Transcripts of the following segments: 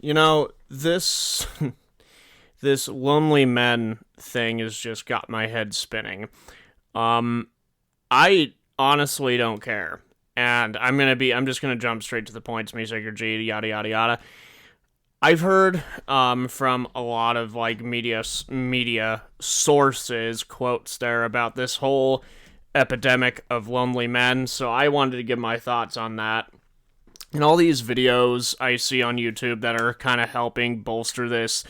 This this lonely men thing has just got my head spinning. Um, I honestly don't care, and I'm just gonna jump straight to the points. Me, Sacred G, yada yada yada. I've heard from a lot of like media sources quotes there about this whole epidemic of lonely men. So I wanted to give my thoughts on that. And all these videos I see on YouTube that are kind of helping bolster this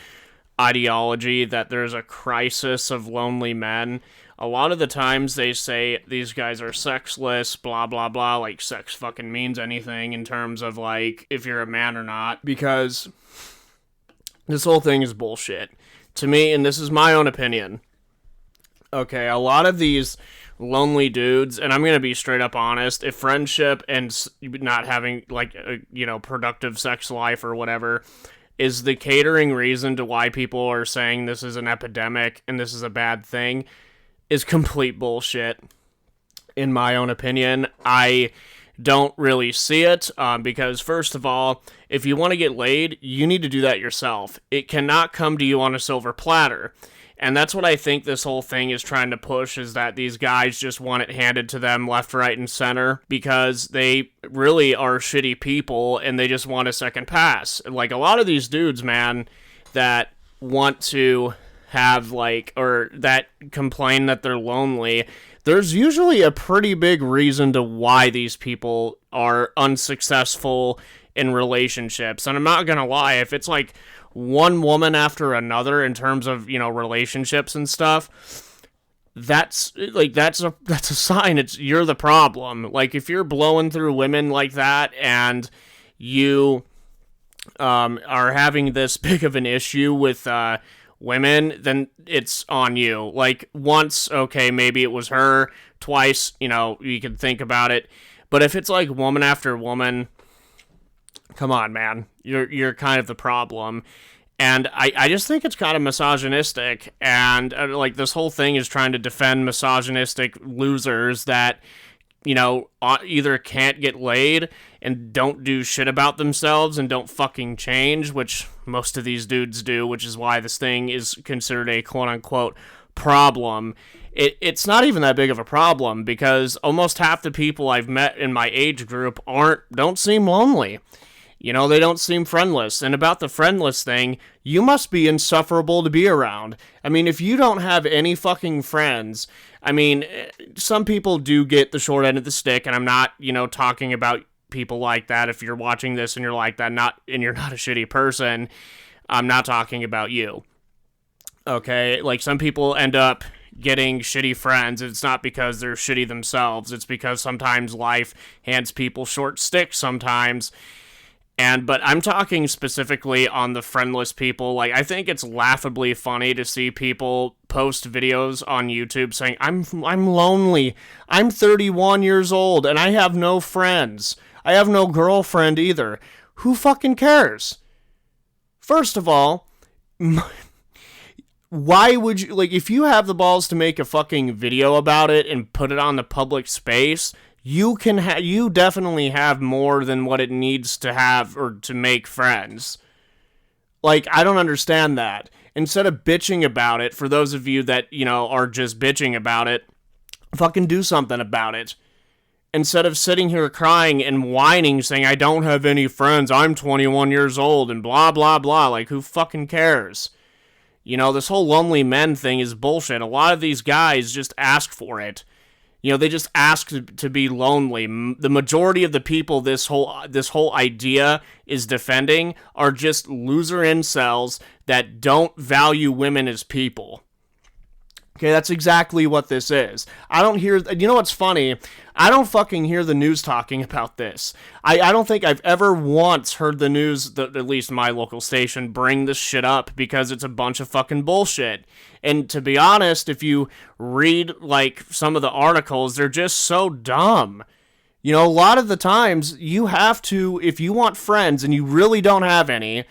ideology that there's a crisis of lonely men. A lot of the times they say these guys are sexless, blah blah blah, like sex fucking means anything in terms of like if you're a man or not, because this whole thing is bullshit. To me, and this is my own opinion, okay, a lot of these lonely dudes, and I'm gonna be straight up honest, if friendship and not having like a productive sex life or whatever is the catering reason to why people are saying this is an epidemic and this is a bad thing, is complete bullshit. In my own opinion, I don't really see it because, first of all, if you want to get laid, you need to do that yourself. It cannot come to you on a silver platter. And that's what I think this whole thing is trying to push, is that these guys just want it handed to them left, right, and center because they really are shitty people and they just want a second pass. Like, a lot of these dudes, man, that want to have, like, or that complain that they're lonely, there's usually a pretty big reason to why these people are unsuccessful in relationships. And I'm not gonna lie, if it's like one woman after another in terms of, relationships and stuff, that's a sign you're the problem. Like, if you're blowing through women like that and you are having this big of an issue with women, then it's on you. Like, once, okay, maybe it was her, twice, you can think about it. But if it's like woman after woman, come on, man. You're kind of the problem. And I just think it's kind of misogynistic. And like, this whole thing is trying to defend misogynistic losers that, either can't get laid and don't do shit about themselves and don't fucking change, which most of these dudes do, which is why this thing is considered a quote-unquote problem. It's not even that big of a problem because almost half the people I've met in my age group don't seem lonely. They don't seem friendless. And about the friendless thing, you must be insufferable to be around. I mean, if you don't have any fucking friends, I mean, some people do get the short end of the stick, and I'm not, talking about people like that. If you're watching this and you're like that, and you're not a shitty person, I'm not talking about you. Okay? Like, some people end up getting shitty friends. It's not because they're shitty themselves. It's because sometimes life hands people short sticks sometimes. But I'm talking specifically on the friendless people. Like, I think it's laughably funny to see people post videos on YouTube saying, I'm lonely. I'm 31 years old and I have no friends. I have no girlfriend either. Who fucking cares? First of all, why would you, like, if you have the balls to make a fucking video about it and put it on the public space, you definitely have more than what it needs to have or to make friends. Like, I don't understand that. Instead of bitching about it, for those of you that, are just bitching about it, fucking do something about it. Instead of sitting here crying and whining, saying, I don't have any friends, I'm 21 years old, and blah, blah, blah. Like, who fucking cares? This whole lonely men thing is bullshit. A lot of these guys just ask for it. They just ask to be lonely. The majority of the people this whole idea is defending are just loser incels that don't value women as people. Okay, that's exactly what this is. I don't hear... You know what's funny? I don't fucking hear the news talking about this. I don't think I've ever once heard the news, at least my local station, bring this shit up because it's a bunch of fucking bullshit. And to be honest, if you read, like, some of the articles, they're just so dumb. A lot of the times, you have to... If you want friends and you really don't have any...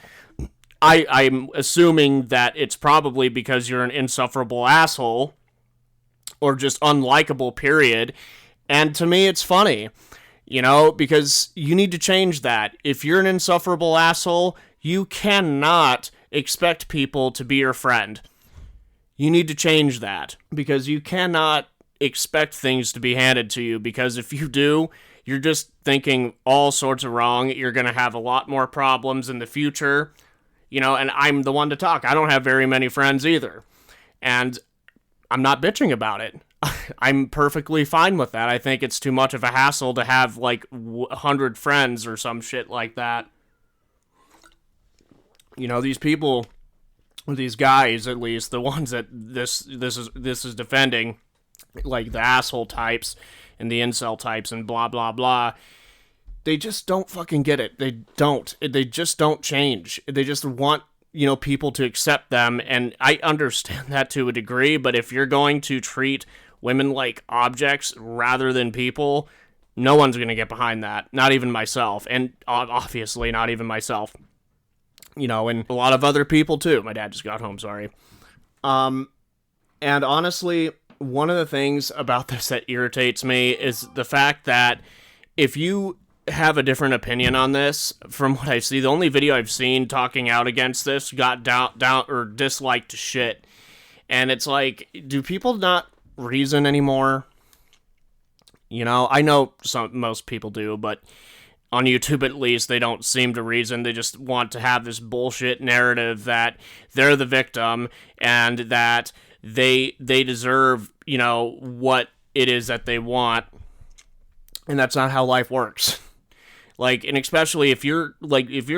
I'm assuming that it's probably because you're an insufferable asshole or just unlikable, period. And to me, it's funny, because you need to change that. If you're an insufferable asshole, You cannot expect people to be your friend. You need to change that, because you cannot expect things to be handed to you, because if you do, you're just thinking all sorts of wrong. You're going to have a lot more problems in the future, and I'm the one to talk. I don't have very many friends either, and I'm not bitching about it. I'm perfectly fine with that. I think it's too much of a hassle to have, 100 friends or some shit like that. These people, these guys, at least, the ones that this is defending, like the asshole types and the incel types and blah, blah, blah, they just don't fucking get it. They just don't change. They just want, people to accept them, and I understand that to a degree, but if you're going to treat women like objects rather than people, no one's going to get behind that. Not even myself, and obviously not even myself. And a lot of other people too. My dad just got home, sorry. And honestly, one of the things about this that irritates me is the fact that if you have a different opinion on this, from what I see, the only video I've seen talking out against this got down or disliked shit. And it's like, do people not reason anymore? I know most people do, but on YouTube at least, they don't seem to reason. They just want to have this bullshit narrative that they're the victim and that they deserve, what it is that they want. And that's not how life works. And especially if your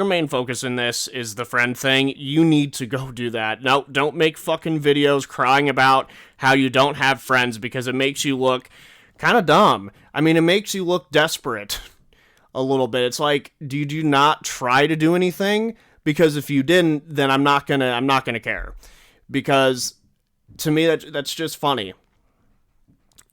main focus in this is the friend thing, you need to go do that. No, don't make fucking videos crying about how you don't have friends, because it makes you look kind of dumb. I mean, it makes you look desperate a little bit. It's like, did you not try to do anything? Because if you didn't, then I'm not gonna care. Because to me, that's just funny.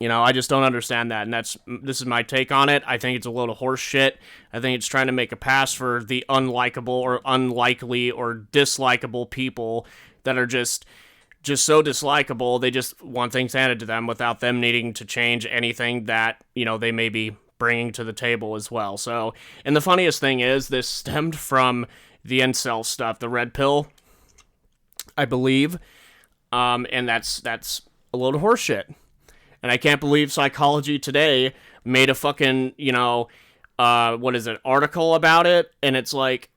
I just don't understand that, and this is my take on it. I think it's a load of horse shit. I think it's trying to make a pass for the unlikable or unlikely or dislikable people that are just so dislikable, they just want things handed to them without them needing to change anything that, they may be bringing to the table as well. So, and the funniest thing is, this stemmed from the incel stuff, the Redpill, I believe, and that's a load of horse shit. And I can't believe Psychology Today made a fucking, article about it, and it's like,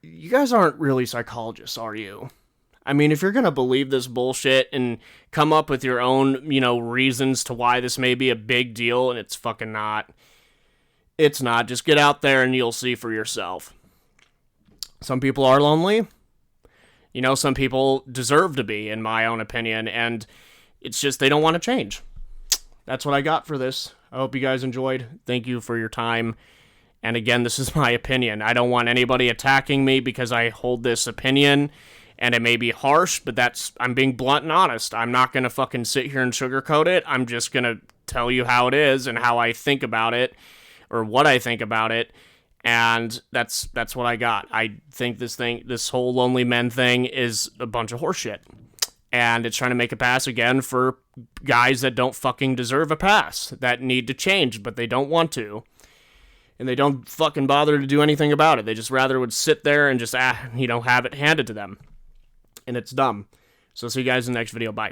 you guys aren't really psychologists, are you? I mean, if you're gonna believe this bullshit and come up with your own, reasons to why this may be a big deal, and it's fucking not. It's not. Just get out there and you'll see for yourself. Some people are lonely. Some people deserve to be, in my own opinion, and it's just they don't want to change. That's what I got for this. I hope you guys enjoyed. Thank you for your time. And again, this is my opinion. I don't want anybody attacking me because I hold this opinion. And it may be harsh, but I'm being blunt and honest. I'm not going to fucking sit here and sugarcoat it. I'm just going to tell you how it is and how I think about it, or what I think about it. And that's what I got. I think this whole lonely men thing is a bunch of horseshit. And it's trying to make a pass again for guys that don't fucking deserve a pass, that need to change, but they don't want to. And they don't fucking bother to do anything about it. They just rather would sit there and just, have it handed to them. And it's dumb. So see you guys in the next video. Bye.